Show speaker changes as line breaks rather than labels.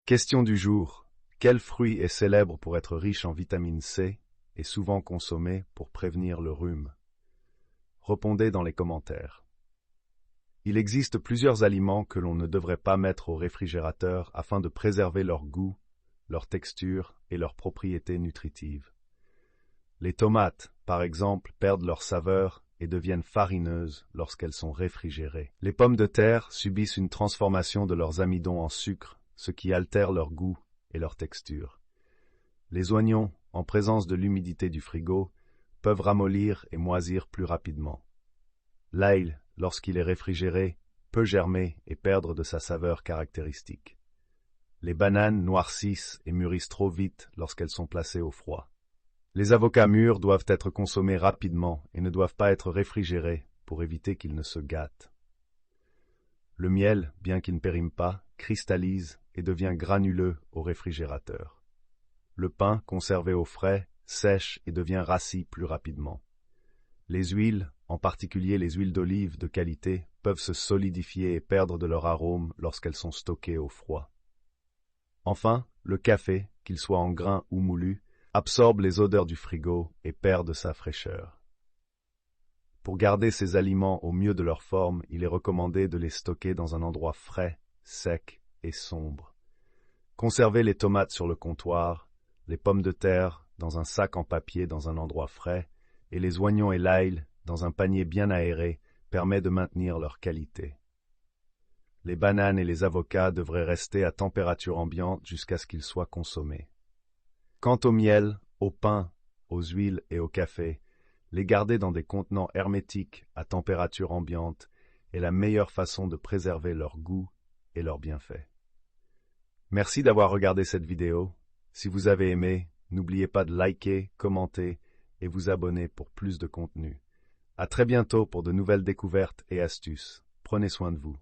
Question du jour. Quel fruit est célèbre pour être riche en vitamine C et souvent consommé pour prévenir le rhume? Répondez dans les commentaires. Il existe plusieurs aliments que l'on ne devrait pas mettre au réfrigérateur afin de préserver leur goût, leur texture et leurs propriétés nutritives. Les tomates, par exemple, perdent leur saveur et deviennent farineuses lorsqu'elles sont réfrigérées. Les pommes de terre subissent une transformation de leurs amidons en sucre, ce qui altère leur goût et leur texture. Les oignons, en présence de l'humidité du frigo, peuvent ramollir et moisir plus rapidement. L'ail, lorsqu'il est réfrigéré, peut germer et perdre de sa saveur caractéristique. Les bananes noircissent et mûrissent trop vite lorsqu'elles sont placées au froid. Les avocats mûrs doivent être consommés rapidement et ne doivent pas être réfrigérés pour éviter qu'ils ne se gâtent. Le miel, bien qu'il ne périme pas, cristallise et devient granuleux au réfrigérateur. Le pain, conservé au frais, sèche et devient rassis plus rapidement. Les huiles, en particulier les huiles d'olive de qualité, peuvent se solidifier et perdre de leur arôme lorsqu'elles sont stockées au froid. Enfin, le café, qu'il soit en grains ou moulu, absorbe les odeurs du frigo et perd de sa fraîcheur. Pour garder ces aliments au mieux de leur forme, il est recommandé de les stocker dans un endroit frais, sec et sombre. Conservez les tomates sur le comptoir, les pommes de terre dans un sac en papier dans un endroit frais, et les oignons et l'ail dans un panier bien aéré permet de maintenir leur qualité. Les bananes et les avocats devraient rester à température ambiante jusqu'à ce qu'ils soient consommés. Quant au miel, au pain, aux huiles et au café, les garder dans des contenants hermétiques à température ambiante est la meilleure façon de préserver leur goût et leurs bienfaits. Merci d'avoir regardé cette vidéo. Si vous avez aimé, n'oubliez pas de liker, commenter et vous abonner pour plus de contenu. À très bientôt pour de nouvelles découvertes et astuces. Prenez soin de vous.